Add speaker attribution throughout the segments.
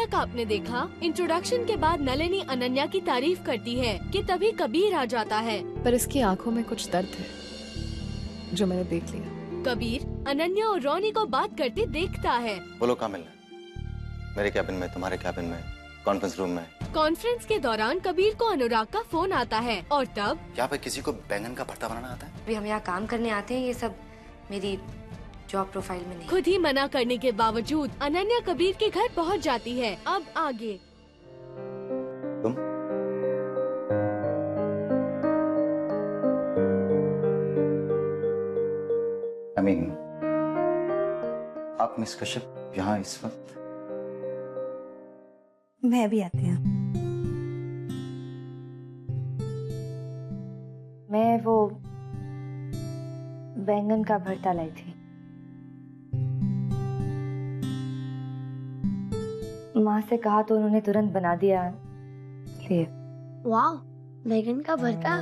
Speaker 1: नाटक आपने देखा? इंट्रोडक्शन के बाद नलिनी अनन्या की तारीफ करती है कि तभी कबीर आ जाता है।
Speaker 2: पर इसकी आंखों में कुछ दर्द है जो मैंने देख लिया।
Speaker 1: कबीर अनन्या और रोनी को बात करते देखता है।
Speaker 3: बोलो कहाँ मिलना है? मेरे कैबिन में, तुम्हारे कैबिन में, कॉन्फ्रेंस रूम में।
Speaker 1: कॉन्फ्रेंस के दौरान कबीर को अनुराग का फोन आता है और तब
Speaker 3: यहाँ पे किसी को बैंगन का भरता बनाना आता है?
Speaker 4: अभी हम यहाँ काम करने आते हैं, ये सब मेरी जॉब प्रोफाइल में नहीं।
Speaker 1: खुद ही मना करने के बावजूद अनन्या कबीर के घर पहुंच जाती है। अब आगे
Speaker 3: तुम? I mean, आप मिस कश्यप यहाँ इस वक्त?
Speaker 5: मैं भी आती हूँ। मैं वो बैंगन का भरता लाई थी। माँ से कहा तो उन्होंने तुरंत बना दिया। लिए
Speaker 6: वाह, बैंगन का भरता।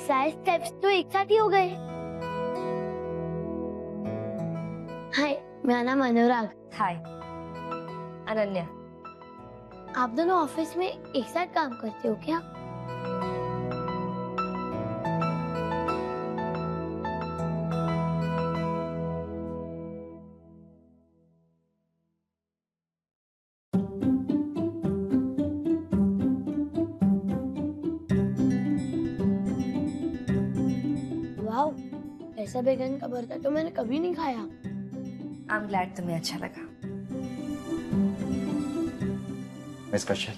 Speaker 6: सारे स्टेप्स तो एक साथ ही हो गए। हाय, मेरा नाम अनुराग।
Speaker 5: हाय अनन्या।
Speaker 6: आप दोनों ऑफिस में एक साथ काम करते हो क्या? वाह, ऐसा बैंगन का भरता तो मैंने कभी नहीं खाया।
Speaker 5: आई एम ग्लैड तुम्हें अच्छा लगा।
Speaker 3: Miss Kashyap,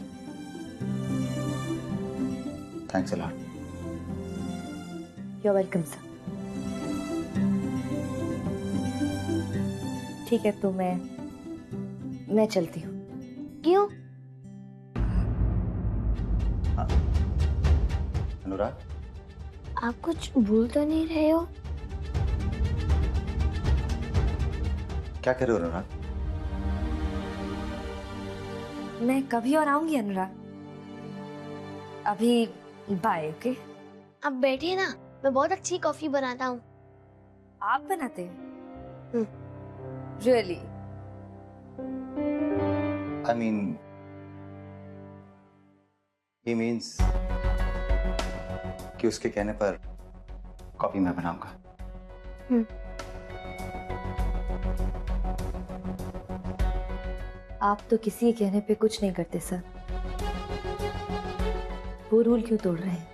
Speaker 3: thanks a lot.
Speaker 5: You are welcome sir. ठीक है तो मैं चलती हूँ।
Speaker 6: क्यों?
Speaker 3: अनुराग,
Speaker 6: आप कुछ भूल तो नहीं रहे हो?
Speaker 3: क्या कर रहे हो अनुराग?
Speaker 5: मैं कभी और आऊंगी अनुराग। अभी बाय। ओके,
Speaker 6: आप बैठिए ना, मैं बहुत अच्छी कॉफी बनाता हूँ।
Speaker 5: आप बनाते हैं? Really?
Speaker 3: I mean, he means कि उसके कहने पर कॉफी मैं बनाऊंगा।
Speaker 5: आप तो किसी के कहने पे कुछ नहीं करते सर। वो रूल क्यों तोड़ रहे हैं?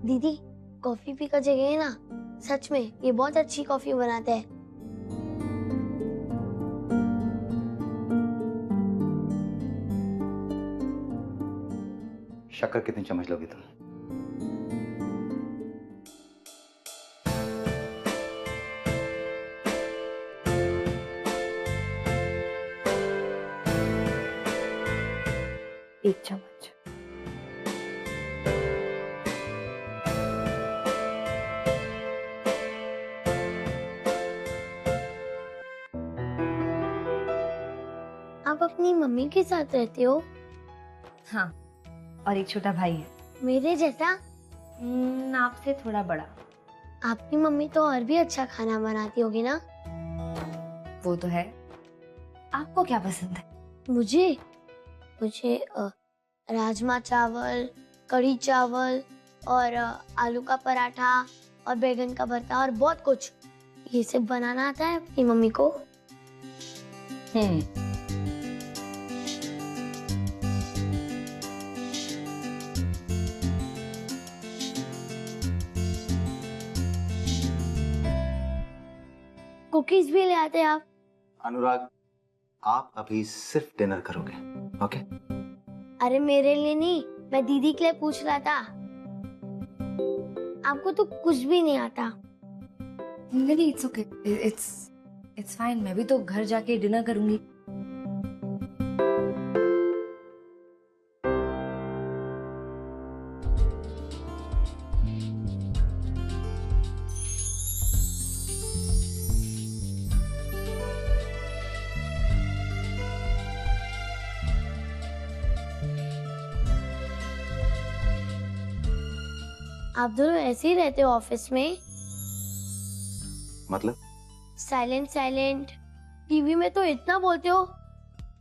Speaker 6: दीदी, कॉफी पी का जगह है ना, सच में ये बहुत अच्छी कॉफी बनाते हैं।
Speaker 3: शक्कर कितनी चम्मच लोगी तुम?
Speaker 5: एक चम्मच।
Speaker 6: आप अपनी मम्मी के साथ रहते हो?
Speaker 5: हाँ, और एक छोटा भाई है
Speaker 6: मेरे जैसा?
Speaker 5: आपसे थोड़ा बड़ा।
Speaker 6: आपकी मम्मी तो और भी अच्छा खाना बनाती होगी ना?
Speaker 5: वो तो है। आपको क्या पसंद है?
Speaker 6: मुझे राजमा चावल, कढ़ी चावल और आलू का पराठा और बैंगन का भरता और बहुत कुछ। ये सब बनाना आता है अपनी मम्मी को? कुकीज भी ले आते आप?
Speaker 3: अनुराग, आप अभी सिर्फ डिनर करोगे, ओके?
Speaker 6: अरे मेरे लिए नहीं, मैं दीदी के लिए पूछ रहा था। आपको तो कुछ भी नहीं आता।
Speaker 5: नहीं, इट्स ओके, इट्स फाइन। मैं भी तो घर जाके डिनर करूंगी।
Speaker 6: आप दोनों ऐसे ही रहते हो ऑफिस में?
Speaker 3: मतलब?
Speaker 6: साइलेंट साइलेंट, टीवी में तो इतना बोलते हो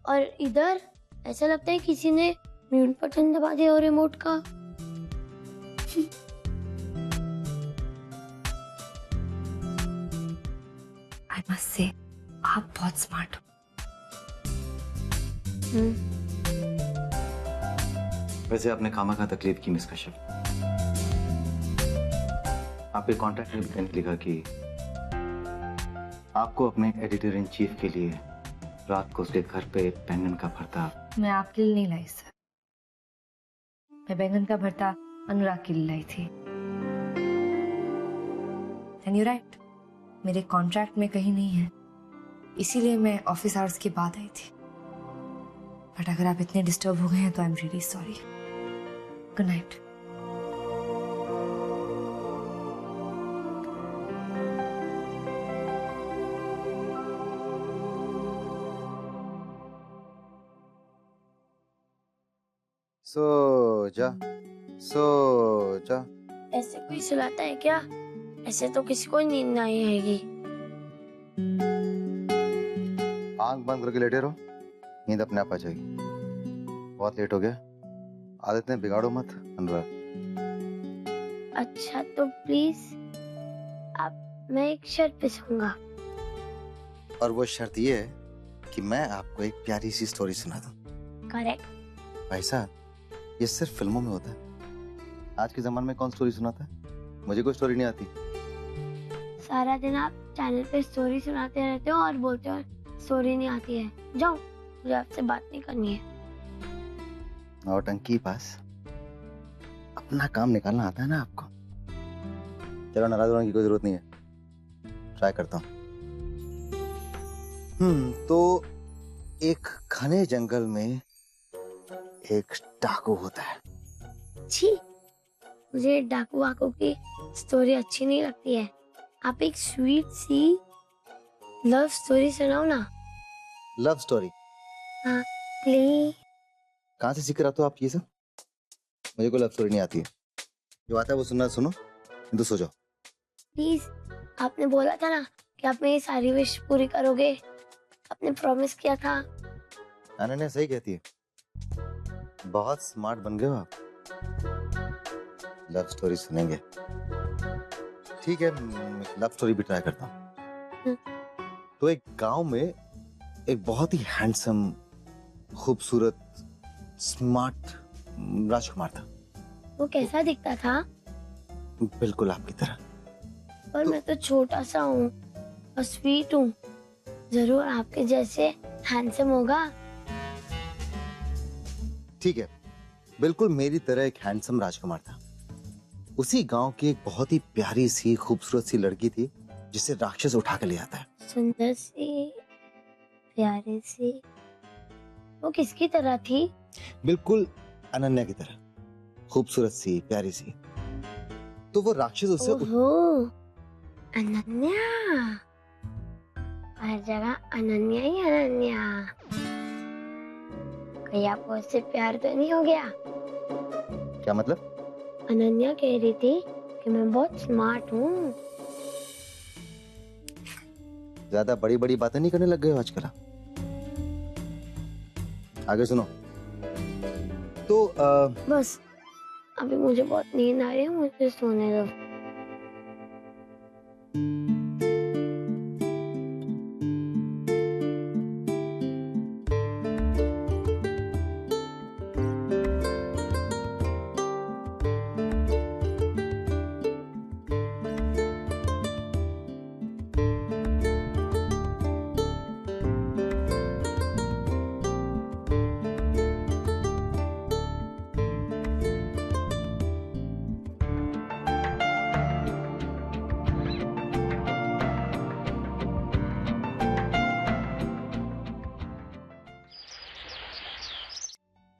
Speaker 6: और इधर ऐसा लगता है किसी ने म्यूट बटन दबा दिया हो रिमोट का।
Speaker 5: आई मस्ट से आप बहुत स्मार्ट हो।
Speaker 3: वैसे आपने खामा तकलीफ की मिस कश्यप। आपके कॉन्ट्रैक्ट में भी लिखा कि आपको अपने एडिटर इन चीफ के लिए रात को उसके घर पे बैंगन का भरता।
Speaker 5: मैं आपके लिए नहीं लाई सर, मैं बैंगन का भरता अनुराग के लिए लाई थी। एंड यू राइट, मेरे कॉन्ट्रैक्ट में कहीं नहीं है, इसीलिए मैं ऑफिस आवर्स के बाद आई थी। बट अगर आप इतने डिस्टर्ब हो गए हैं तो I am really sorry. Good night.
Speaker 3: सो जा।
Speaker 6: ऐसे कोई सुलाता है क्या? ऐसे तो किसी को नींद नहीं आएगी।
Speaker 3: आंख बंद करके लेटे रहो, नींद अपने आप आ जाएगी। बहुत लेट हो गया, आदत ने बिगाड़ो मत अनुराग।
Speaker 6: अच्छा तो प्लीज मैं एक शर्त पे सोऊंगा।
Speaker 3: और वो शर्त ये है कि मैं आपको एक प्यारी सी स्टोरी सुना दूं।
Speaker 6: करेक्ट।
Speaker 3: भाई साहब, ये सिर्फ फिल्मों में होता है। आज के जमाने में कौन स्टोरी सुनाता है? मुझे कोई स्टोरी नहीं आती।
Speaker 6: सारा दिन आप चैनल पे स्टोरी सुनाते रहते हो और बोलते हो स्टोरी नहीं आती है। जाओ, मुझे आपसे बात नहीं करनी है।
Speaker 3: नौटंकी पास अपना काम निकालना आता है ना आपको। चलो, नाराज होने की कोई जरूरत नहीं है, ट्राई करता हूँ। तो एक घने जंगल में एक डाकू होता है।
Speaker 6: छी, मुझे डाकू वाकू की स्टोरी अच्छी नहीं लगती है। आप एक स्वीट सी लव स्टोरी सुनाओ ना।
Speaker 3: Love story?
Speaker 6: हाँ प्लीज।
Speaker 3: कहाँ से सीख रहा हो आप ये सब? मुझे कोई लव स्टोरी नहीं आती है। जो आता है वो सुनना सुनो, तो सो जाओ
Speaker 6: प्लीज। आपने बोला था ना कि आप मेरी सारी विश पूरी करोगे, आपने प्रॉमिस किया था।
Speaker 3: अनन्या सही कहती है, बहुत स्मार्ट बन गए हो आप। लव स्टोरी सुनेंगे? ठीक है, लव स्टोरी भी ट्राई करता हूँ। तो एक गांव में एक बहुत ही हैंडसम, खूबसूरत, स्मार्ट राजकुमार था।
Speaker 6: वो कैसा दिखता था?
Speaker 3: बिल्कुल आपकी तरह।
Speaker 6: पर मैं तो छोटा सा हूँ और स्वीट हूँ, जरूर आपके जैसे हैंडसम होगा।
Speaker 3: ठीक है, बिल्कुल मेरी तरह एक हैंडसम राजकुमार था। उसी गांव की एक बहुत ही प्यारी सी, खूबसूरत सी लड़की थी जिसे राक्षस उठा के ले आता है।
Speaker 6: सुंदर सी, प्यारी सी। वो किसकी तरह थी?
Speaker 3: बिल्कुल अनन्या की तरह, खूबसूरत सी, प्यारी सी। तो वो राक्षस उसे
Speaker 6: ओहो, अनन्या। हर जगह अनन्या ही अनन्या। कहीं आपको उससे प्यार तो नहीं हो गया?
Speaker 3: क्या मतलब?
Speaker 6: अनन्या कह रही थी कि मैं बहुत स्मार्ट हूँ।
Speaker 3: ज्यादा बड़ी बड़ी बातें नहीं करने लग गए हो आजकल आप। आगे सुनो। तो
Speaker 6: बस, अभी मुझे बहुत नींद आ रही है, मुझे सोने दो।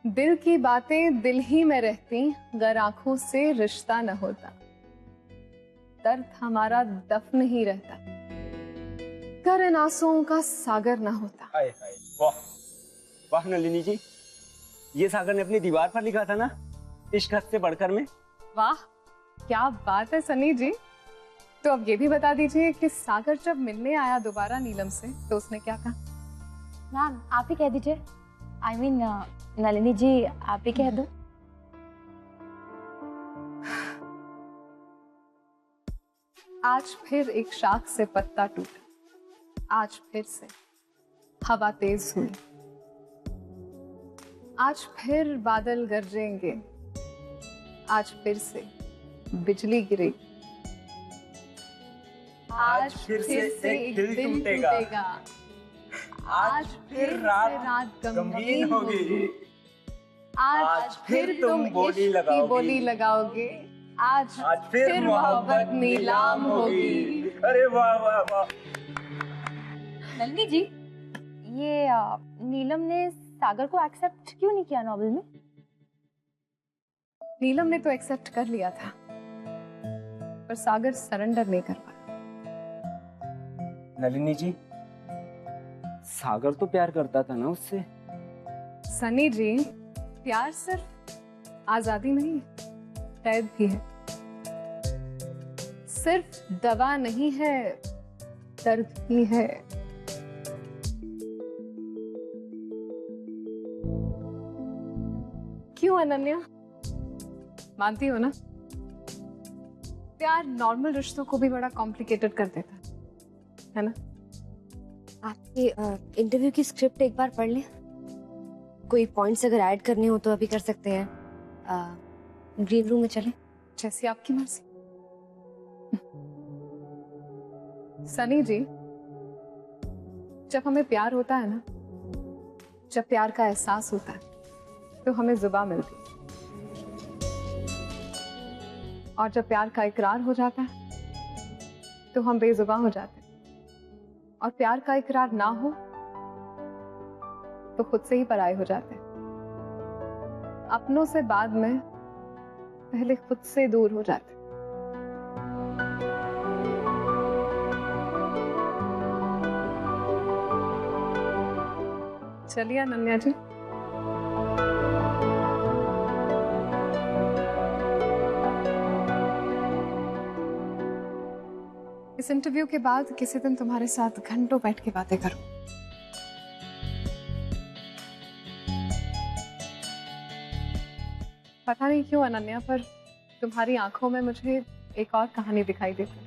Speaker 2: दिल की बातें दिल ही में रहती, अगर आंखों से रिश्ता न होता। दर्द हमारा दफन ही रहता, अगर इन आंसुओं का सागर न होता।
Speaker 7: हाय हाय, वाह वाह नलिनी जी, ये सागर ने अपनी दीवार पर लिखा था ना, इश्क हद से बढ़कर में।
Speaker 2: वाह, क्या बात है सनी जी। तो अब ये भी बता दीजिए कि सागर जब मिलने आया दोबारा नीलम से तो उसने क्या कहा?
Speaker 5: मैम आप ही कह दीजिए। आई मीन नलिनी जी आप ही कह दो।
Speaker 2: आज फिर एक शाख से पत्ता टूटा, आज फिर से हवा तेज हुई, आज फिर बादल गरजेंगे, आज फिर से बिजली गिरेगी, आज फिर से एक दिल टूटेगा, आज फिर से रात गमगीन होगी, आज फिर तुम इश्क की बोली लगाओगे, आज फिर मोहब्बत नीलाम होगी।
Speaker 7: अरे वाह वाह वाह।
Speaker 5: नलिनी जी, ये नीलम ने सागर को एक्सेप्ट क्यों नहीं किया नॉवेल में?
Speaker 2: नीलम ने तो एक्सेप्ट कर लिया था, पर सागर सरेंडर नहीं कर पाया।
Speaker 7: नलिनी जी, सागर तो प्यार करता था ना उससे।
Speaker 2: सनी जी, प्यार सिर्फ आजादी नहीं, कैद भी है। सिर्फ दवा नहीं है, दर्द भी है। क्यों अनन्या, मानती हो ना? प्यार नॉर्मल रिश्तों को भी बड़ा कॉम्प्लिकेटेड कर देता है ना?
Speaker 5: आपके इंटरव्यू की स्क्रिप्ट एक बार पढ़ लें। कोई पॉइंट्स अगर ऐड करने हो तो अभी कर सकते हैं। ग्रीन रूम में चलें।
Speaker 2: जैसी आपकी मर्जी। सनी जी, जब हमें प्यार होता है ना, जब प्यार का एहसास होता है तो हमें जुबान मिलती है, और जब प्यार का इकरार हो जाता है तो हम बेजुबान हो जाते हैं। और प्यार का इकरार ना हो तो खुद से ही पराये हो जाते हैं। अपनों से बाद में, पहले खुद से दूर हो जाते हैं। चलिए अनन्या जी। इस इंटरव्यू के बाद किसी दिन तुम्हारे साथ घंटों बैठ के बातें करूं। पता नहीं क्यों अनन्या, पर तुम्हारी आंखों में मुझे एक और कहानी दिखाई देती है।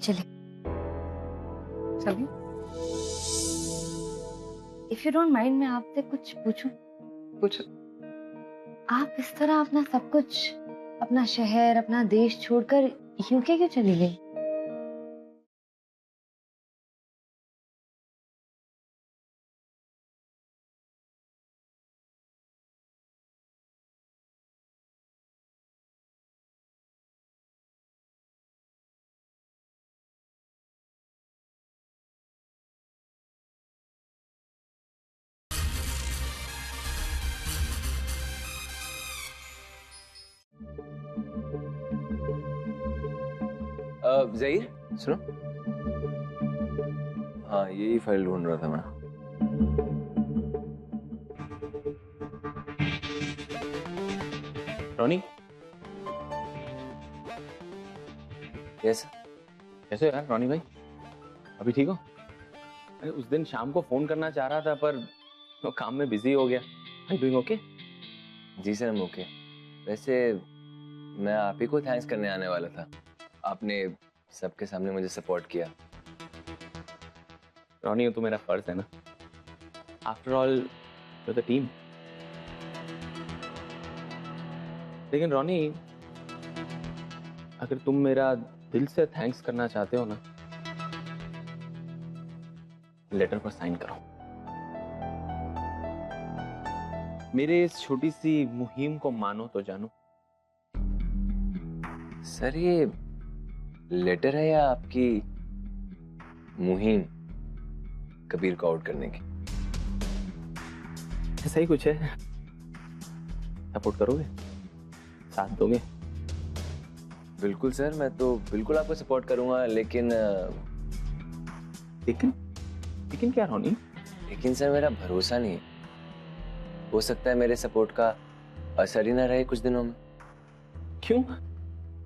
Speaker 5: चलिए।
Speaker 2: चलिए।
Speaker 5: इफ यू डोंट माइंड, मैं आपसे कुछ पूछूं?
Speaker 2: पूछो।
Speaker 5: आप इस तरह अपना सब कुछ, अपना शहर, अपना देश छोड़कर यूके क्यों चली गई?
Speaker 8: ज़हीर सुनो। हाँ, यही फाइल ढूंढ रहा था मैं।
Speaker 9: रोनी,
Speaker 8: कैसा?
Speaker 9: कैसे हो यार रोनी भाई? अभी ठीक हो? अरे उस दिन शाम को फोन करना चाह रहा था पर वो काम में बिजी हो गया। भाई डूइंग ओके?
Speaker 8: जी सर, I'm ओके। वैसे मैं आप ही को थैंक्स करने आने वाला था। आपने सबके सामने मुझे सपोर्ट किया।
Speaker 9: रोनी, तो मेरा फर्ज है ना। After all you the team. लेकिन रोनी, अगर तुम मेरा दिल से थैंक्स करना चाहते हो ना, लेटर पर साइन करो। मेरे इस छोटी सी मुहिम को मानो तो जानो।
Speaker 8: सर, ये लेटर है या आपकी मुहिम कबीर को आउट करने की?
Speaker 9: ऐसा ही कुछ है। सपोर्ट करोगे? साथ दोगे?
Speaker 8: बिल्कुल सर, मैं तो बिल्कुल आपको सपोर्ट करूंगा, लेकिन
Speaker 9: लेकिन क्या रोनी?
Speaker 8: लेकिन सर, मेरा भरोसा नहीं है। हो सकता है मेरे सपोर्ट का असर ही ना रहे कुछ दिनों में।
Speaker 9: क्यों,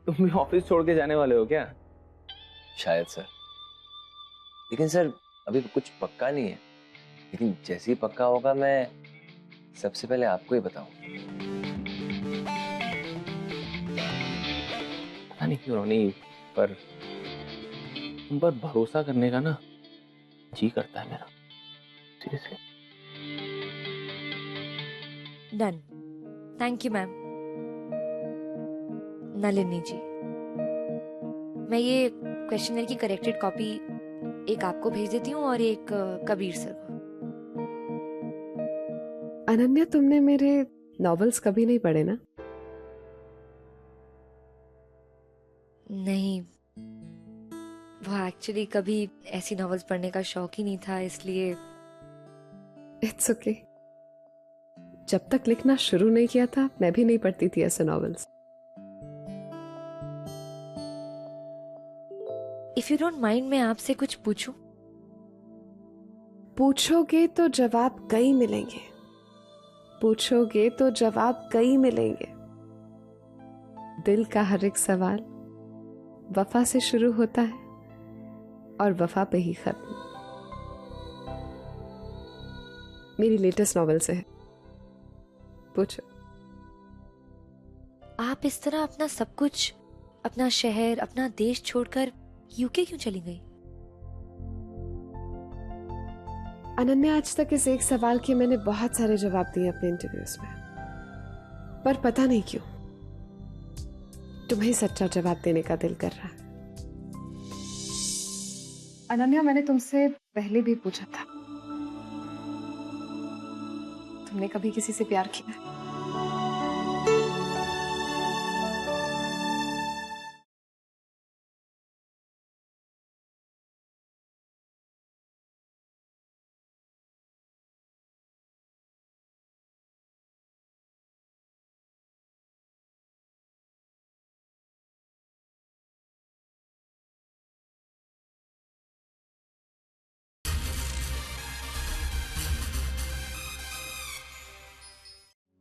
Speaker 9: तुम भी ऑफिस छोड़ के जाने वाले हो क्या?
Speaker 8: शायद सर, लेकिन सर अभी कुछ पक्का नहीं है, लेकिन जैसे ही पक्का होगा मैं सबसे पहले आपको ही बताऊं।
Speaker 9: पता नहीं क्यों रोनी, पर तुम पर भरोसा करने का ना जी करता है मेरा, seriously.
Speaker 5: Done, thank you ma'am. Nalini ji, मैं ये क्वेश्चनर की करेक्टेड कॉपी एक आपको भेज देती हूँ और एक कबीर सर को।
Speaker 2: अनन्या, तुमने मेरे नॉवेल्स कभी नहीं पढ़े ना?
Speaker 5: नहीं, वो एक्चुअली कभी ऐसी नॉवेल्स पढ़ने का शौक ही नहीं था, इसलिए।
Speaker 2: It's okay. जब तक लिखना शुरू नहीं किया था मैं भी नहीं पढ़ती थी ऐसे novels.
Speaker 5: If you don't mind, मैं आपसे कुछ पूछूं?
Speaker 2: पूछोगे तो जवाब कई मिलेंगे, पूछोगे तो जवाब कई मिलेंगे। दिल का हर एक सवाल वफा से शुरू होता है और वफा पे ही खत्म। मेरी लेटेस्ट नॉवेल से है, पूछो।
Speaker 5: आप इस तरह अपना सब कुछ, अपना शहर, अपना देश छोड़कर यूके क्यों चली गई?
Speaker 2: अनन्या, आज तक इस एक सवाल के मैंने बहुत सारे जवाब दिए अपने इंटरव्यूज में, पर पता नहीं क्यों तुम्हें सच्चा जवाब देने का दिल कर रहा है। अनन्या, मैंने तुमसे पहले भी पूछा था, तुमने कभी किसी से प्यार किया है?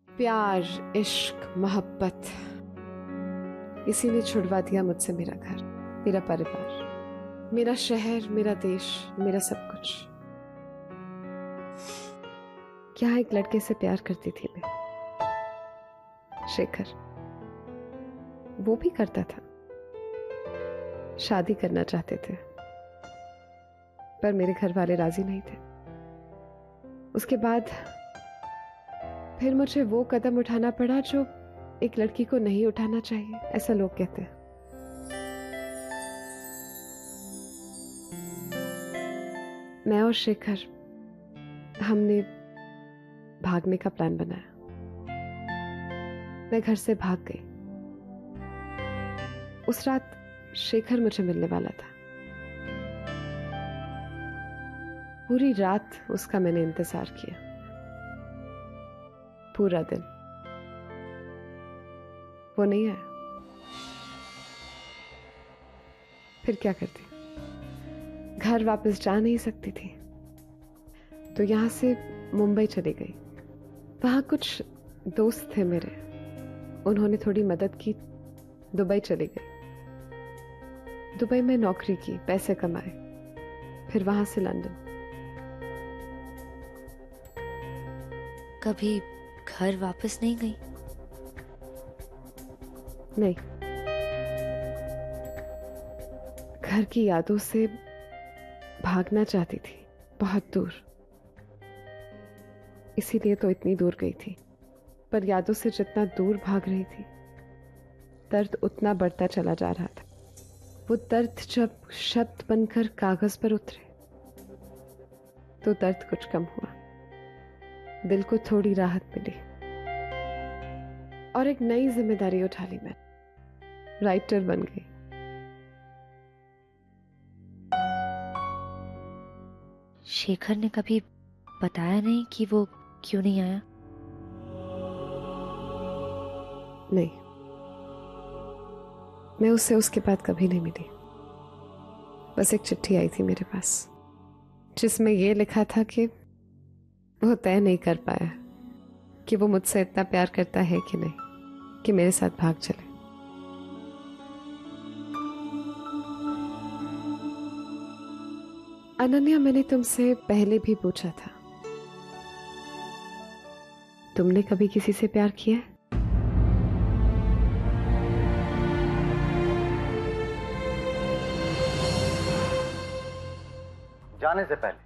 Speaker 2: प्यार, इश्क, मोहब्बत, इसी ने छुड़वा दिया मुझसे मेरा घर, मेरा परिवार, मेरा शहर, मेरा देश, मेरा सब कुछ। क्या एक लड़के से प्यार करती थी मैं, शेखर। वो भी करता था, शादी करना चाहते थे, पर मेरे घर वाले राजी नहीं थे। उसके बाद फिर मुझे वो कदम उठाना पड़ा जो एक लड़की को नहीं उठाना चाहिए, ऐसा लोग कहते हैं। मैं और शेखर, हमने भागने का प्लान बनाया। मैं घर से भाग गई। उस रात शेखर मुझे मिलने वाला था। पूरी रात उसका मैंने इंतजार किया, पूरा दिन। वो नहीं आया। फिर क्या करती? घर वापस जा नहीं सकती थी, तो यहां से मुंबई चली गई। वहां कुछ दोस्त थे मेरे, उन्होंने थोड़ी मदद की, दुबई चली गई। दुबई में नौकरी की, पैसे कमाए, फिर वहां से लंदन।
Speaker 5: कभी घर वापस नहीं गई?
Speaker 2: नहीं, घर की यादों से भागना चाहती थी, बहुत दूर। इसीलिए तो इतनी दूर गई थी। पर यादों से जितना दूर भाग रही थी, दर्द उतना बढ़ता चला जा रहा था। वो दर्द जब शब्द बनकर कागज पर उतरे, तो दर्द कुछ कम हुआ, दिल को थोड़ी राहत मिली और एक नई जिम्मेदारी उठा ली। मैं राइटर बन गई।
Speaker 5: शेखर ने कभी बताया नहीं कि वो क्यों नहीं आया?
Speaker 2: नहीं, मैं उससे उसके बाद कभी नहीं मिली। बस एक चिट्ठी आई थी मेरे पास, जिसमें यह लिखा था कि वो तय नहीं कर पाया कि वो मुझसे इतना प्यार करता है कि नहीं कि मेरे साथ भाग चले। अनन्या, मैंने तुमसे पहले भी पूछा था, तुमने कभी किसी से प्यार किया है?
Speaker 10: जाने से पहले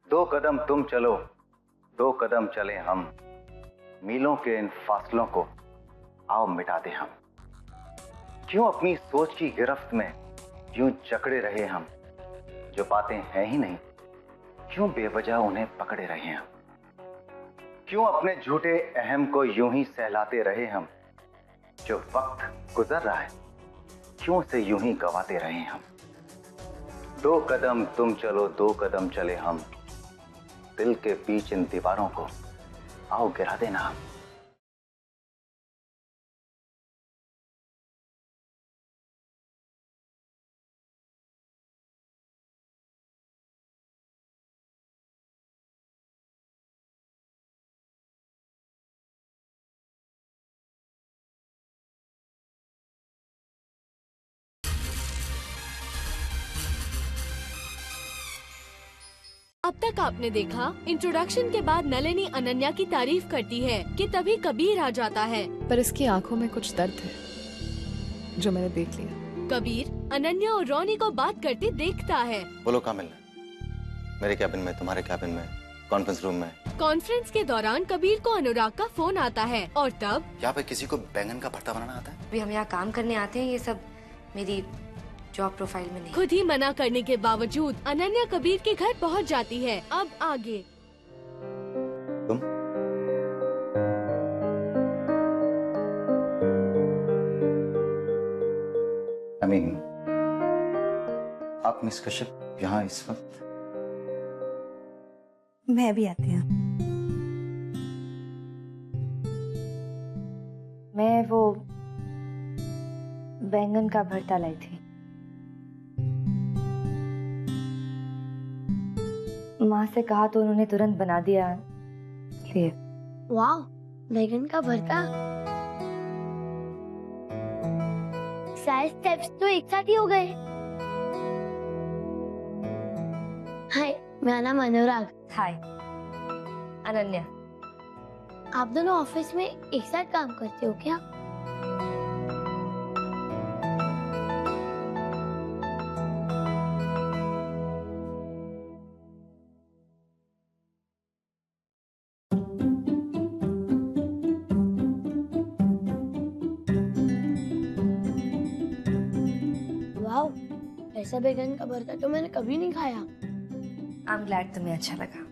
Speaker 10: 2 कदम तुम चलो, 2 कदम चले हम, मीलों के इन फासलों को आओ मिटा दे हम। क्यों अपनी सोच की गिरफ्त में यूं जकड़े रहे हम, जो बातें हैं ही नहीं क्यों बेवजह उन्हें पकड़े रहे हम। क्यों अपने झूठे अहम को यूं ही सहलाते रहे हम, जो वक्त गुजर रहा है क्यों से यूं ही गवाते रहे हम। 2 कदम तुम चलो, 2 कदम चले हम, दिल के बीच इन दीवारों को आओ गिरा देना हम।
Speaker 1: अब तक आपने देखा, इंट्रोडक्शन के बाद नलिनी अनन्या की तारीफ करती है कि तभी कबीर आ जाता है।
Speaker 2: पर इसकी आंखों में कुछ दर्द है जो मैंने देख लिया।
Speaker 1: कबीर अनन्या और रोनी को बात करते देखता है।
Speaker 10: बोलो कहाँ मिलना है? मेरे कैबिन में, तुम्हारे कैबिन में, कॉन्फ्रेंस रूम में।
Speaker 1: कॉन्फ्रेंस के दौरान कबीर को अनुराग का फोन आता है और तब
Speaker 10: यहाँ पे किसी को बैंगन का भरता बनाना आता है?
Speaker 5: अभी हम यहाँ काम करने आते हैं, ये सब मेरी जॉब प्रोफाइल में नहीं।
Speaker 1: खुद ही मना करने के बावजूद अनन्या कबीर के घर पहुंच जाती है। अब आगे
Speaker 10: तुम आप मिस कश्यप यहाँ इस वक्त?
Speaker 11: मैं भी आती हूँ।
Speaker 5: मैं वो बैंगन का भरता लाई थी। माँ से कहा तो उन्होंने तुरंत बना दिया। इसलिए
Speaker 6: वाह, बैगन का भरता। सारे स्टेप्स तो एक साथ ही हो गए। हाय, मेरा नाम अनुराग।
Speaker 5: हाय अनन्या।
Speaker 6: आप दोनों ऑफिस में एक साथ काम करते हो क्या? वाह, ऐसा बैगन का भरता तो मैंने कभी नहीं खाया।
Speaker 5: आई एम ग्लैड तुम्हें अच्छा लगा।